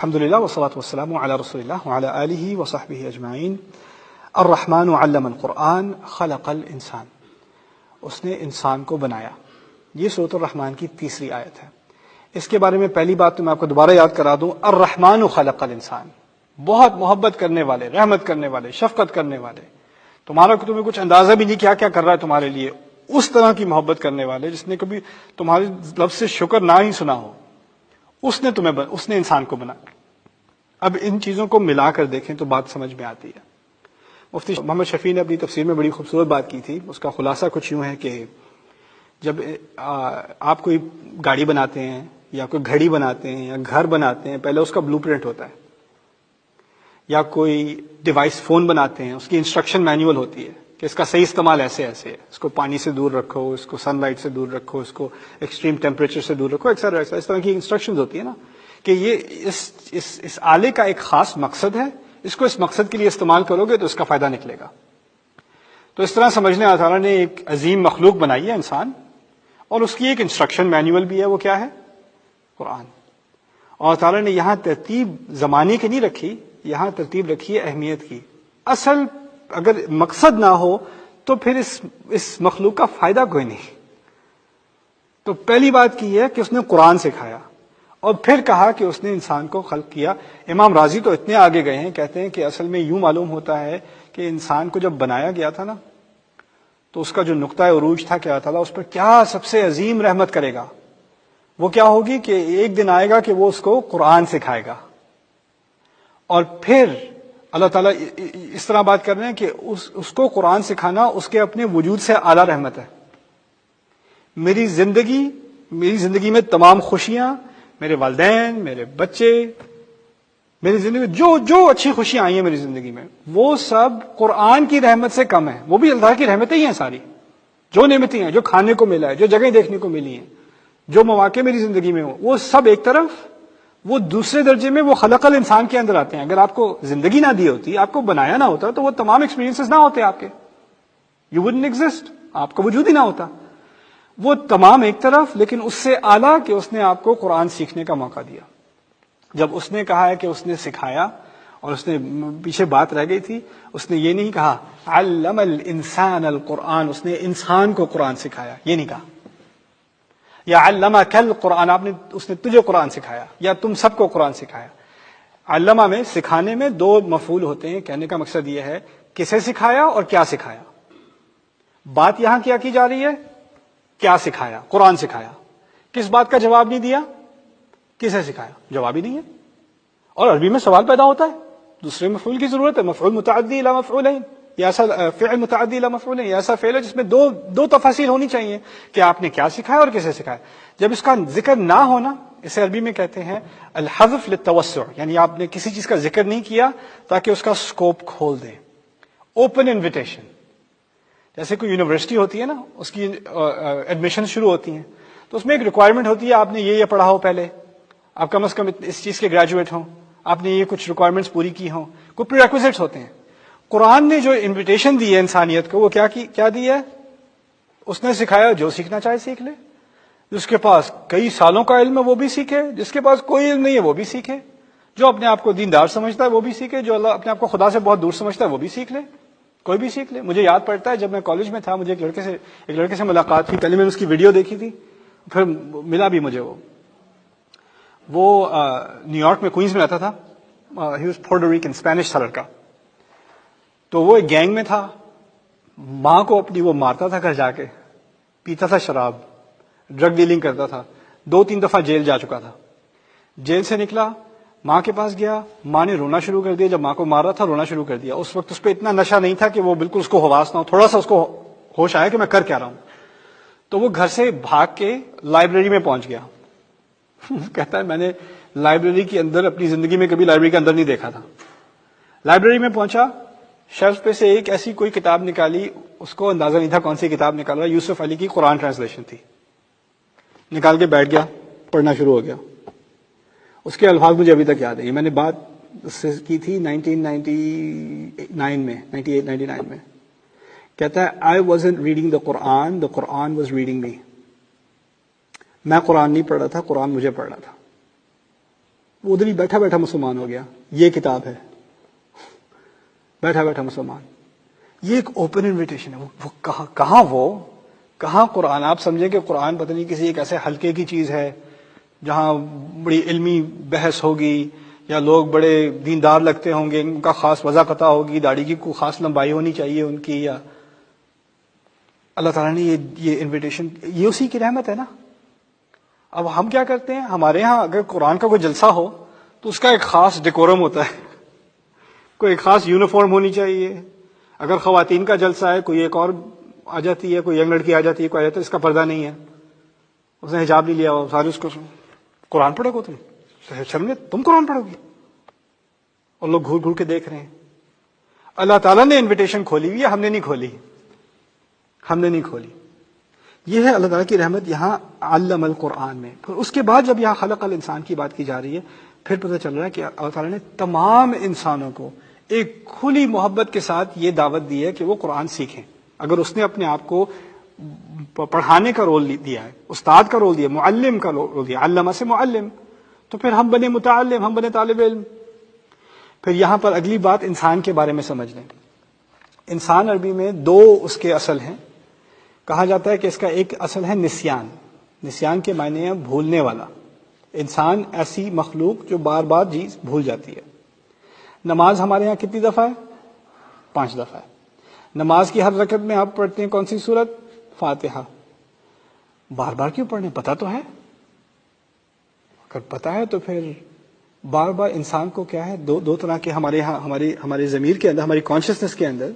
الحمدللہ والصلاة والسلام علی رسول اللہ وعلی آلہ وصحبہ اجمعین۔ الرحمن علم القرآن خلق الانسان، اس نے انسان کو بنایا۔ یہ سورۃ الرحمن کی تیسری آیت ہے۔ اس کے بارے میں پہلی بات تو میں آپ کو دوبارہ یاد کرا دوں، الرحمن خلق الانسان، بہت محبت کرنے والے، رحمت کرنے والے، شفقت کرنے والے، تمہیں کچھ اندازہ بھی نہیں کیا کیا کر رہا ہے تمہارے لیے، اس طرح کی محبت کرنے والے جس نے کبھی تمہارے لفظ سے شکر نہ ہی سنا ہو، اس نے انسان کو بنایا۔ اب ان چیزوں کو ملا کر دیکھیں تو بات سمجھ میں آتی ہے۔ مفتی محمد شفیع نے اپنی تفسیر میں بڑی خوبصورت بات کی تھی، اس کا خلاصہ کچھ یوں ہے کہ جب آپ کوئی گاڑی بناتے ہیں یا کوئی گھڑی بناتے ہیں یا گھر بناتے ہیں، پہلے اس کا بلو پرنٹ ہوتا ہے، یا کوئی ڈیوائس فون بناتے ہیں، اس کی انسٹرکشن مینول ہوتی ہے کہ اس کا صحیح استعمال ایسے ہے، اس کو پانی سے دور رکھو، اس کو سن لائٹ سے دور رکھو، اس کو ایکسٹریم ٹیمپریچر سے دور رکھو، ایکسٹرا اس طرح کی انسٹرکشنز ہوتی ہے نا، کہ یہ اس آلے کا ایک خاص مقصد ہے، اس کو اس مقصد کے لیے استعمال کرو گے تو اس کا فائدہ نکلے گا۔ تو اس طرح سمجھنے اللہ تعالیٰ نے ایک عظیم مخلوق بنائی ہے انسان، اور اس کی ایک انسٹرکشن مینول بھی ہے، وہ کیا ہے؟ قرآن۔ اور تعالیٰ نے یہاں ترتیب زمانے کی نہیں رکھی، یہاں ترتیب رکھی ہے اہمیت کی۔ اصل اگر مقصد نہ ہو تو پھر اس مخلوق کا فائدہ کوئی نہیں۔ تو پہلی بات کی ہے کہ اس نے قرآن سکھایا، اور پھر کہا کہ اس نے انسان کو خلق کیا۔ امام راضی تو اتنے آگے گئے ہیں، کہتے ہیں کہ اصل میں یوں معلوم ہوتا ہے کہ انسان کو جب بنایا گیا تھا نا، تو اس کا جو نقطہ عروج تھا کہ اللہ تعالیٰ اس پر کیا سب سے عظیم رحمت کرے گا، وہ کیا ہوگی کہ ایک دن آئے گا کہ وہ اس کو قرآن سکھائے گا۔ اور پھر اللہ تعالیٰ اس طرح بات کر رہے ہیں کہ اس کو قرآن سکھانا اس کے اپنے وجود سے اعلیٰ رحمت ہے۔ میری زندگی میں تمام خوشیاں، میرے والدین، میرے بچے، میری زندگی جو اچھی خوشیاں آئی ہیں میری زندگی میں، وہ سب قرآن کی رحمت سے کم ہیں۔ وہ بھی اللہ کی رحمتیں ہی ہیں ساری، جو نعمتیں ہیں، جو کھانے کو ملا ہے، جو جگہیں دیکھنے کو ملی ہیں، جو مواقع میری زندگی میں ہوں، وہ سب ایک طرف، وہ دوسرے درجے میں وہ خلق الانسان کے اندر آتے ہیں۔ اگر آپ کو زندگی نہ دی ہوتی، آپ کو بنایا نہ ہوتا، تو وہ تمام ایکسپیرینسز نہ ہوتے آپ کے، یو وڈنٹ ایگزسٹ، آپ کا وجود ہی نہ ہوتا۔ وہ تمام ایک طرف، لیکن اس سے اعلیٰ کہ اس نے آپ کو قرآن سیکھنے کا موقع دیا۔ جب اس نے کہا ہے کہ اس نے سکھایا، اور اس نے پیچھے بات رہ گئی تھی، اس نے یہ نہیں کہا علم الانسان القرآن، اس نے انسان کو قرآن سکھایا، یہ نہیں کہا، یا علمک القرآن، اس نے تجھے قرآن سکھایا، یا تم سب کو قرآن سکھایا۔ علمہ میں، سکھانے میں دو مفعول ہوتے ہیں۔ کہنے کا مقصد یہ ہے کسے سکھایا اور کیا سکھایا۔ بات یہاں کیا کی جا رہی ہے؟ کیا سکھایا؟ قرآن سکھایا۔ کس بات کا جواب نہیں دیا؟ کسے سکھایا؟ جواب ہی نہیں ہے۔ اور عربی میں سوال پیدا ہوتا ہے، دوسرے مفعول کی ضرورت ہے، مفعول متعدی الی مفعولین، یا ایسا فعل متعدی الی مفعولین، یا ایسا فعل ہے جس میں دو تفاصیل ہونی چاہیے کہ آپ نے کیا سکھایا اور کسے سکھایا۔ جب اس کا ذکر نہ ہونا، اسے عربی میں کہتے ہیں الحذف للتوسع، یعنی آپ نے کسی چیز کا ذکر نہیں کیا تاکہ اس کا سکوپ کھول دیں۔ اوپن انویٹیشن، جیسے کوئی یونیورسٹی ہوتی ہے نا، اس کی ایڈمیشن شروع ہوتی ہیں، تو اس میں ایک ریکوائرمنٹ ہوتی ہے آپ نے یہ پڑھا ہو، پہلے آپ کم از کم اس چیز کے گریجویٹ ہوں، آپ نے یہ کچھ ریکوائرمنٹس پوری کی ہوں، کوئی پری ریکویزٹس ہوتے ہیں۔ قرآن نے جو انویٹیشن دی ہے انسانیت کو، وہ کیا دی ہے؟ اس نے سکھایا جو سیکھنا چاہے سیکھ لے، جس کے پاس کئی سالوں کا علم ہے وہ بھی سیکھے، جس کے پاس کوئی علم نہیں ہے وہ بھی سیکھے، جو اپنے آپ کو دیندار سمجھتا ہے وہ بھی سیکھے، جو اپنے آپ کو خدا سے بہت دور سمجھتا ہے وہ بھی سیکھ لے، کوئی بھی سیکھ لے۔ مجھے یاد پڑتا ہے جب میں کالج میں تھا، مجھے ایک لڑکے سے ملاقات ہوئی، پہلے میں نے اس کی ویڈیو دیکھی تھی، پھر ملا بھی مجھے وہ نیو یارک میں، کوئنز میں رہتا تھا، he was Puerto reckon, Spanish تھا لڑکا۔ تو وہ ایک گینگ میں تھا، ماں کو اپنی وہ مارتا تھا گھر جا کے، پیتا تھا شراب، ڈرگ ڈیلنگ کرتا تھا، 2-3 دفعہ جیل جا چکا تھا۔ جیل سے نکلا، ماں کے پاس گیا، ماں نے رونا شروع کر دیا، جب ماں کو مار رہا تھا رونا شروع کر دیا۔ اس وقت اس پہ اتنا نشہ نہیں تھا کہ وہ بالکل اس کو حواس نہ ہو، تھوڑا سا اس کو ہوش آیا کہ میں کر کیا رہا ہوں۔ تو وہ گھر سے بھاگ کے لائبریری میں پہنچ گیا۔ کہتا ہے میں نے لائبریری کے اندر اپنی زندگی میں کبھی لائبریری کے اندر نہیں دیکھا تھا۔ لائبریری میں پہنچا، شیلف پہ سے ایک ایسی کوئی کتاب نکالی، اس کو اندازہ نہیں تھا کون سی کتاب نکال رہا، یوسف علی کی قرآن ٹرانسلیشن تھی، نکال کے بیٹھ گیا، پڑھنا شروع ہو گیا۔ اس کے الفاظ مجھے ابھی تک یاد ہے، یہ میں نے بات اس سے کی تھی 1999 میں، 98-99 میں۔ کہتا ہے I wasn't reading the Quran was reading me۔ میں قرآن نہیں پڑھ رہا تھا، قرآن مجھے پڑھ رہا تھا۔ وہ ادھر ہی بیٹھا بیٹھا مسلمان ہو گیا، یہ کتاب ہے، بیٹھا بیٹھا مسلمان. یہ ایک اوپن انویٹیشن ہے. وہ کہاں قرآن؟ آپ سمجھیں کہ قرآن پتہ نہیں کسی ایک ایسے حلقے کی چیز ہے جہاں بڑی علمی بحث ہوگی، یا لوگ بڑے دیندار لگتے ہوں گے، ان کا خاص وضع قطع ہوگی، داڑھی کی کوئی خاص لمبائی ہونی چاہیے ان کی، یا اللہ تعالیٰ نے یہ انویٹیشن، یہ اسی کی رحمت ہے نا. اب ہم کیا کرتے ہیں؟ ہمارے ہاں اگر قرآن کا کوئی جلسہ ہو تو اس کا ایک خاص ڈیکورم ہوتا ہے، کوئی ایک خاص یونیفارم ہونی چاہیے. اگر خواتین کا جلسہ ہے، کوئی ایک اور آ جاتی ہے، کوئی ینگ لڑکی آ جاتی ہے، کوئی آ جاتا ہے، اس کا پردہ نہیں ہے، اس نے حجاب نہیں لیا ہوا، سارے اس کو قرآن پڑھو گے تم، شرم نہیں، تم قرآن پڑھو گی؟ اور لوگ گھور گھور کے دیکھ رہے ہیں. اللہ تعالیٰ نے انویٹیشن کھولی ہوئی ہے، ہم نے نہیں کھولی. یہ ہے اللہ تعالیٰ کی رحمت یہاں علم القرآن میں. پھر اس کے بعد جب یہاں خلق الانسان کی بات کی جا رہی ہے، پھر پتہ چل رہا ہے کہ اللہ تعالیٰ نے تمام انسانوں کو ایک کھلی محبت کے ساتھ یہ دعوت دی ہے کہ وہ قرآن سیکھیں. اگر اس نے اپنے آپ کو پڑھانے کا رول دیا ہے، استاد کا رول دیا، معلم کا رول دیا، علامہ سے معلم، تو پھر ہم بنے متعلم، ہم بنے طالب علم. پھر یہاں پر اگلی بات انسان کے بارے میں سمجھ لیں. انسان عربی میں دو اس کے اصل ہیں. کہا جاتا ہے کہ اس کا ایک اصل ہے نسیان. نسیان کے معنی ہے بھولنے والا. انسان ایسی مخلوق جو بار بار چیز بھول جاتی ہے. نماز ہمارے ہاں کتنی دفعہ ہے؟ 5 دفعہ ہے. نماز کی ہر رکعت میں آپ پڑھتے ہیں کون سی سورت؟ فاتحہ. بار بار کیوں پڑھنے؟ پتہ تو ہے. اگر پتہ ہے تو پھر بار بار انسان کو کیا ہے، دو طرح کے ہمارے ضمیر کے اندر، ہماری کانشیسنس کے اندر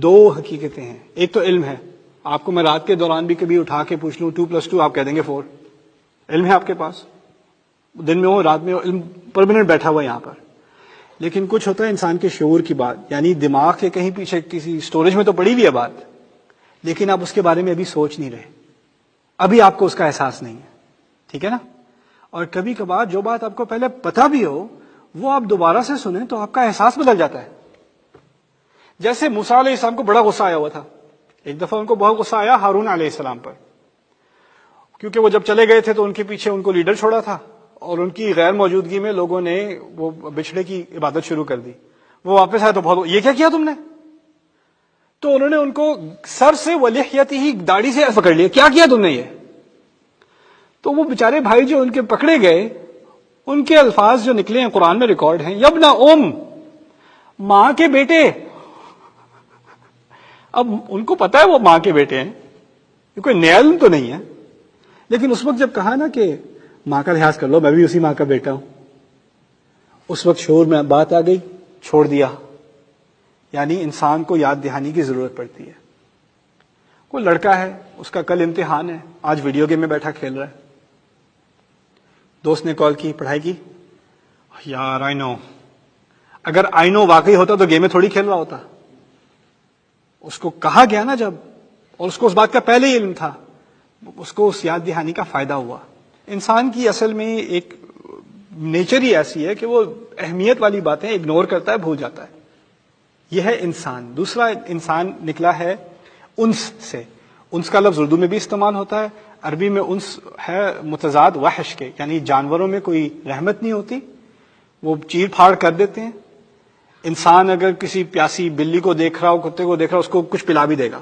دو حقیقتیں ہیں. ایک تو علم ہے. آپ کو میں رات کے دوران بھی کبھی اٹھا کے پوچھ لوں 2+2 آپ کہہ دیں گے 4. علم ہے آپ کے پاس، دن میں ہو رات میں ہو، علم پرماننٹ بیٹھا ہوا یہاں پر. لیکن کچھ ہوتا ہے انسان کے شعور کی بات، یعنی دماغ کے کہیں پیچھے کسی سٹوریج میں تو پڑی ہوئی ہے بات، لیکن آپ اس کے بارے میں ابھی سوچ نہیں رہے، ابھی آپ کو اس کا احساس نہیں ہے. ٹھیک ہے نا؟ اور کبھی کبھار جو بات آپ کو پہلے پتہ بھی ہو، وہ آپ دوبارہ سے سنیں تو آپ کا احساس بدل جاتا ہے. جیسے موسیٰ علیہ السلام کو بڑا غصہ آیا ہوا تھا. ایک دفعہ ان کو بہت غصہ آیا ہارون علیہ السلام پر، کیونکہ وہ جب چلے گئے تھے تو ان کے پیچھے ان کو لیڈر چھوڑا تھا، اور ان کی غیر موجودگی میں لوگوں نے وہ بچھڑے کی عبادت شروع کر دی. وہ واپس آئے تو بہت، یہ کیا تم نے؟ تو انہوں نے ان کو سر سے ولحیتہ، داڑھی سے پکڑ لیا. کیا تم نے یہ؟ تو وہ بیچارے بھائی جو ان کے پکڑے گئے، ان کے الفاظ جو نکلے ہیں قرآن میں ریکارڈ ہیں، یبنا ام، ماں کے بیٹے. اب ان کو پتا ہے وہ ماں کے بیٹے ہیں، یہ کوئی نیا علم تو نہیں ہے، لیکن اس وقت جب کہا نا کہ ماں کا لحاظ کر لو، میں بھی اسی ماں کا بیٹا ہوں، اس وقت شعور میں بات آ گئی، چھوڑ دیا. یعنی انسان کو یاد دہانی کی ضرورت پڑتی ہے. کوئی لڑکا ہے، اس کا کل امتحان ہے، آج ویڈیو گیم میں بیٹھا کھیل رہا ہے. دوست نے کال کی، پڑھائی کی، یار آئی نو. اگر آئی نو واقعی ہوتا تو گیم میں تھوڑی کھیل رہا ہوتا. اس کو کہا گیا نا جب، اور اس کو اس بات کا پہلے ہی علم تھا، اس کو اس یاد دہانی کا فائدہ ہوا. انسان کی اصل میں ایک نیچر ہی ایسی ہے کہ وہ اہمیت والی باتیں اگنور کرتا ہے، بھول جاتا ہے. یہ ہے انسان. دوسرا انسان نکلا ہے انس سے. انس کا لفظ اردو میں بھی استعمال ہوتا ہے، عربی میں انس ہے متضاد وحش کے، یعنی جانوروں میں کوئی رحمت نہیں ہوتی، وہ چیر پھاڑ کر دیتے ہیں. انسان اگر کسی پیاسی بلی کو دیکھ رہا ہو، کتے کو دیکھ رہا ہو، اس کو کچھ پلا بھی دے گا.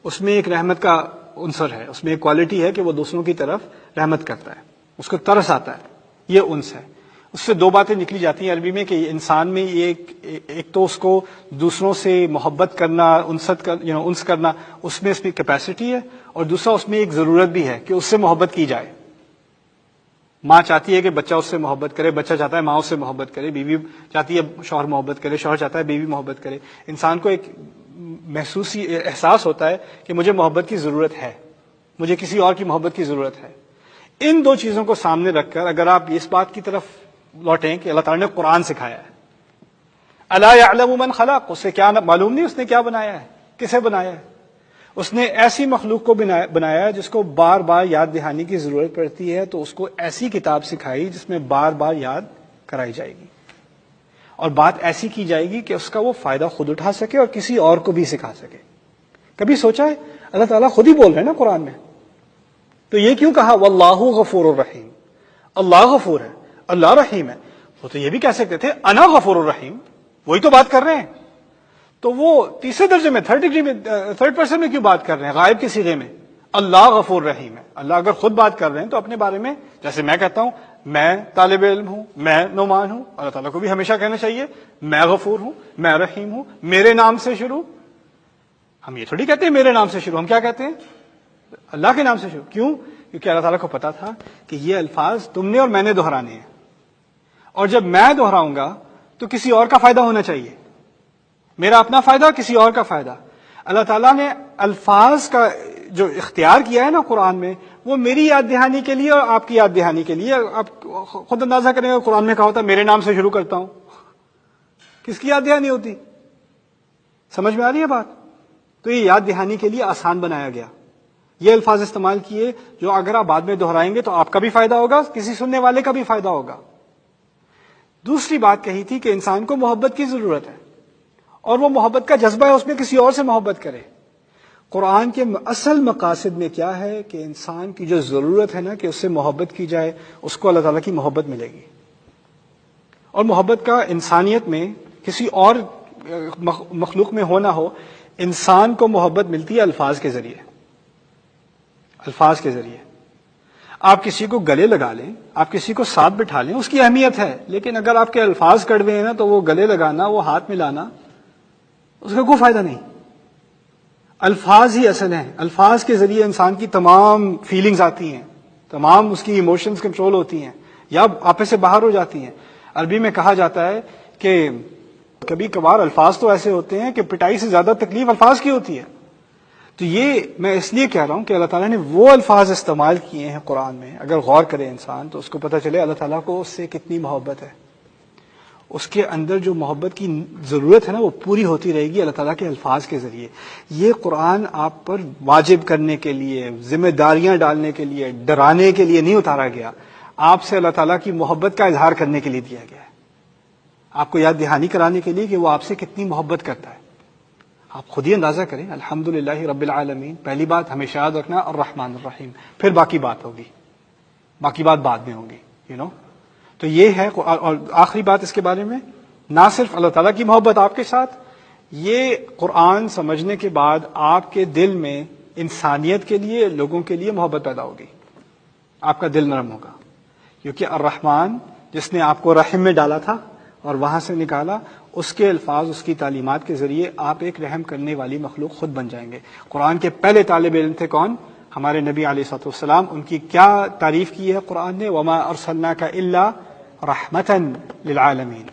اس میں ایک رحمت کا عنصر ہے، اس میں ایک کوالٹی ہے کہ وہ دوسروں کی طرف رحمت کرتا ہے، اس کو ترس آتا ہے. یہ انس ہے. اس سے دو باتیں نکلی جاتی ہیں عربی میں کہ انسان میں ایک تو اس کو دوسروں سے محبت کرنا، انس کرنا، اس میں کیپیسٹی ہے، اور دوسرا اس میں ایک ضرورت بھی ہے کہ اس سے محبت کی جائے. ماں چاہتی ہے کہ بچہ اس سے محبت کرے، بچہ چاہتا ہے ماں اس سے محبت کرے، بیوی چاہتی ہے شوہر محبت کرے، شوہر چاہتا ہے بیوی محبت کرے. انسان کو ایک محسوسی احساس ہوتا ہے کہ مجھے محبت کی ضرورت ہے، مجھے کسی اور کی محبت کی ضرورت ہے. ان دو چیزوں کو سامنے رکھ کر اگر آپ اس بات کی طرف لوٹیں کہ اللہ تعالیٰ نے قرآن سکھایا ہے، الا یعلم من خلق، اس سے کیا معلوم نہیں اس نے کیا بنایا ہے، کسے بنایا ہے؟ اس نے ایسی مخلوق کو بنایا ہے جس کو بار بار یاد دہانی کی ضرورت پڑتی ہے، تو اس کو ایسی کتاب سکھائی جس میں بار بار یاد کرائی جائے گی، اور بات ایسی کی جائے گی کہ اس کا وہ فائدہ خود اٹھا سکے اور کسی اور کو بھی سکھا سکے. کبھی سوچا ہے اللہ تعالیٰ خود ہی بول رہے ہیں نا قرآن میں، تو یہ کیوں کہا واللہ غفور الرحیم؟ اللہ غفور ہے، اللہ رحیم ہے. وہ تو یہ بھی کہہ سکتے تھے انا غفور الرحیم، وہی تو بات کر رہے ہیں. تو وہ تیسرے درجے میں، تھرڈ ڈگری میں، تھرڈ پرسن میں کیوں بات کر رہے ہیں غائب کے صیغے میں؟ اللہ غفور رحیم ہے. اللہ اگر خود بات کر رہے ہیں تو اپنے بارے میں، جیسے میں کہتا ہوں میں طالب علم ہوں، میں نعمان ہوں، اللہ تعالیٰ کو بھی ہمیشہ کہنا چاہیے میں غفور ہوں، میں رحیم ہوں، میرے نام سے شروع. ہم یہ تھوڑی کہتے ہیں میرے نام سے شروع، ہم کیا کہتے ہیں؟ اللہ کے نام سے شروع. کیوں؟ کیونکہ اللہ تعالیٰ کو پتا تھا کہ یہ الفاظ تم نے اور میں نے دہرانے ہیں، اور جب میں دہراؤں گا تو کسی اور کا فائدہ ہونا چاہیے، میرا اپنا فائدہ، کسی اور کا فائدہ. اللہ تعالیٰ نے الفاظ کا جو اختیار کیا ہے نا قرآن میں، وہ میری یاد دہانی کے لیے اور آپ کی یاد دہانی کے لیے. آپ خود اندازہ کریں گے قرآن میں کہا ہوتا میرے نام سے شروع کرتا ہوں، کس کی یاد دہانی ہوتی؟ سمجھ میں آ رہی ہے بات؟ تو یہ یاد دہانی کے لیے آسان بنایا گیا. یہ الفاظ استعمال کیے جو اگر آپ بعد میں دہرائیں گے تو آپ کا بھی فائدہ ہوگا، کسی سننے والے کا بھی فائدہ ہوگا. دوسری بات کہی تھی کہ انسان کو محبت کی ضرورت ہے، اور وہ محبت کا جذبہ ہے اس میں کسی اور سے محبت کرے. قرآن کے اصل مقاصد میں کیا ہے کہ انسان کی جو ضرورت ہے نا کہ اس سے محبت کی جائے، اس کو اللہ تعالیٰ کی محبت ملے گی. اور محبت کا انسانیت میں کسی اور مخلوق میں ہو نہ ہو، انسان کو محبت ملتی ہے الفاظ کے ذریعے. الفاظ کے ذریعے آپ کسی کو گلے لگا لیں، آپ کسی کو ساتھ بٹھا لیں، اس کی اہمیت ہے، لیکن اگر آپ کے الفاظ کڑوے ہیں نا تو وہ گلے لگانا، وہ ہاتھ ملانا، اس کا کوئی فائدہ نہیں. الفاظ ہی اصل ہیں. الفاظ کے ذریعے انسان کی تمام فیلنگز آتی ہیں، تمام اس کی ایموشنز کنٹرول ہوتی ہیں یا آپے سے باہر ہو جاتی ہیں. عربی میں کہا جاتا ہے کہ کبھی کبھار الفاظ تو ایسے ہوتے ہیں کہ پٹائی سے زیادہ تکلیف الفاظ کی ہوتی ہے. تو یہ میں اس لیے کہہ رہا ہوں کہ اللہ تعالیٰ نے وہ الفاظ استعمال کیے ہیں قرآن میں، اگر غور کرے انسان تو اس کو پتہ چلے اللہ تعالیٰ کو اس سے کتنی محبت ہے. اس کے اندر جو محبت کی ضرورت ہے نا وہ پوری ہوتی رہے گی اللہ تعالیٰ کے الفاظ کے ذریعے. یہ قرآن آپ پر واجب کرنے کے لیے، ذمہ داریاں ڈالنے کے لیے، ڈرانے کے لیے نہیں اتارا گیا، آپ سے اللہ تعالیٰ کی محبت کا اظہار کرنے کے لیے دیا گیا ہے. آپ کو یاد دہانی کرانے کے لیے کہ وہ آپ سے کتنی محبت کرتا ہے. آپ خود ہی اندازہ کریں. الحمدللہ رب العالمین، پہلی بات ہمیشہ یاد رکھنا الرحمن الرحیم، پھر باقی بات ہوگی، باقی بات بعد میں ہوگی. تو یہ ہے. اور آخری بات اس کے بارے میں، نہ صرف اللہ تعالیٰ کی محبت آپ کے ساتھ، یہ قرآن سمجھنے کے بعد آپ کے دل میں انسانیت کے لیے، لوگوں کے لیے محبت پیدا ہوگی. آپ کا دل نرم ہوگا، کیونکہ الرحمن جس نے آپ کو رحم میں ڈالا تھا اور وہاں سے نکالا، اس کے الفاظ، اس کی تعلیمات کے ذریعے آپ ایک رحم کرنے والی مخلوق خود بن جائیں گے. قرآن کے پہلے طالب علم تھے کون؟ ہمارے نبی علیہ الصلوۃ والسلام. ان کی کیا تعریف کی ہے قرآن نے؟ وما ارسلناک الا رحمتا للعالمین.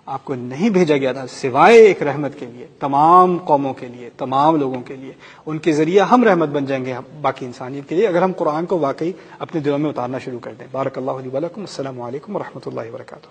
آپ کو نہیں بھیجا گیا تھا سوائے ایک رحمت کے لیے، تمام قوموں کے لیے، تمام لوگوں کے لیے. ان کے ذریعے ہم رحمت بن جائیں گے باقی انسانیت کے لیے، اگر ہم قرآن کو واقعی اپنے دلوں میں اتارنا شروع کر دیں. بارک اللہ لی ولکم. السلام علیکم ورحمۃ اللہ وبرکاتہ.